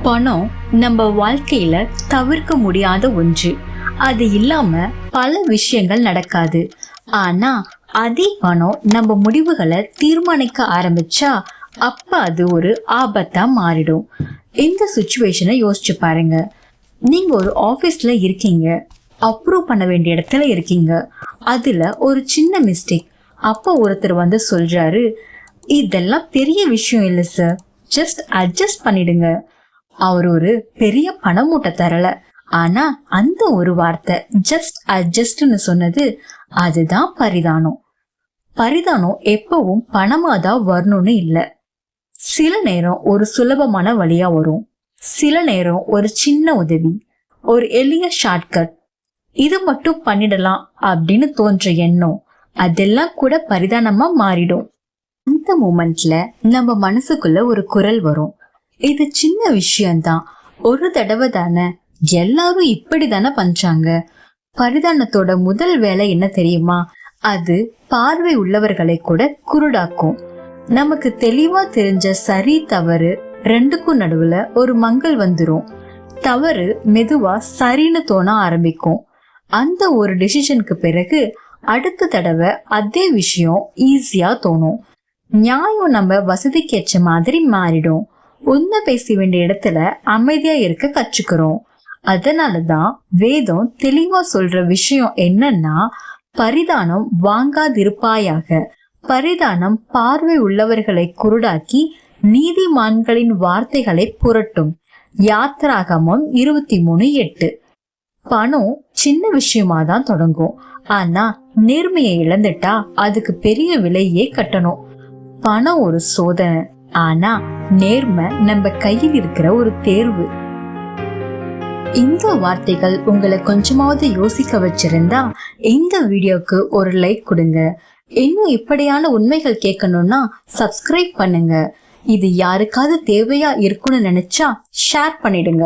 பணம் நம்ம வாழ்க்கையில தவிர்க்க முடியாத ஒன்று. அது இல்லாம பல விஷயங்கள் நடக்காது. ஆனா அதே பணம் நம்ம முடிவுகளை தீர்மானிக்க ஆரம்பிச்சா அப்ப அது ஒரு ஆபத்தா மாறிடும். இந்த சுச்சுவேஷனை யோசிச்சு பாருங்க. நீங்க ஒரு ஆபீஸ்ல இருக்கீங்க, அப்ரூவ் பண்ண வேண்டிய இடத்துல இருக்கீங்க. அதுல ஒரு சின்ன மிஸ்டேக். அப்ப ஒருத்தர் வந்து சொல்றாரு, இதெல்லாம் பெரிய விஷயம் இல்ல சார், ஜஸ்ட் அட்ஜஸ்ட் பண்ணிடுங்க. அவர் ஒரு பெரிய பணமூட்டை தரல, ஆனா அந்த ஒரு வார்த்தை ஜஸ்ட் அட்ஜஸ்ட்னு சொன்னது, அதுதான் பரிதானம். பரிதானம் எப்பவும் பணமாதான் வரணும்னு இல்ல. சில நேரம் ஒரு சுலபமான வழியா வரும், சில நேரம் ஒரு சின்ன உதவி, ஒரு எளிய ஷார்ட்கட், இது மட்டும் பண்ணிடலாம் அப்படின்னு தோன்ற எண்ணம், அதெல்லாம் கூட பரிதானமா மாறிடும். அந்த மூமெண்ட்ல நம்ம மனசுக்குள்ள ஒரு குரல் வரும், இது சின்ன விஷயம்தான், ஒரு தடவை தானே, எல்லாரும் இப்படிதானே பண்றாங்க. பரிதானத்தோட முதல் வேலை என்ன தெரியுமா? அது பார்வை உள்ளவர்களை கூட குருடாக்கும். நமக்கு தெளிவா தெரிஞ்ச சரி தவறு ரெண்டுக்கும் நடுவுல ஒரு மங்கள் வந்துரும். தவறு மெதுவா சரின்னு தோண ஆரம்பிக்கும். அந்த ஒரு டிசிஷனுக்கு பிறகு அடுத்த தடவை அதே விஷயம் ஈஸியா தோணும். நியாயம் நம்ம வசதிக்கு ஏற்ற மாதிரி மாறிடும். உண்மை பேச வேண்டிய இடத்துல அமைதியா இருக்க கற்றுக்கிறோம். அதனாலதான் வேதம் தெளிவா சொல்ற விஷயம் என்னன்னா, பரிதானம் வாங்காதிருப்பாயாக. பரிதானம் பார்வை உள்ளவர்களை குருடாக்கி நீதிமான்களின் வார்த்தைகளை புரட்டும். யாத்ராகமம் 23:8. பணம் சின்ன விஷயமா தான் தொடங்கும், ஆனா நேர்மையை இழந்துட்டா அதுக்கு பெரிய விலையே கட்டணும். பணம் ஒரு சோதனை, ஆனா நேர்மை நம்ம கையில் இருக்கிற ஒரு தேர்வு. இந்த வார்த்தைகள் உங்களை கொஞ்சமாவது யோசிக்க வச்சிருந்தா இந்த வீடியோக்கு ஒரு லைக் கொடுங்க. இன்னும் இப்படியான உண்மைகள் கேட்கணும்னா சப்ஸ்கிரைப் பண்ணுங்க. இது யாருக்காவது தேவையா இருக்குன்னு நினைச்சா ஷேர் பண்ணிடுங்க.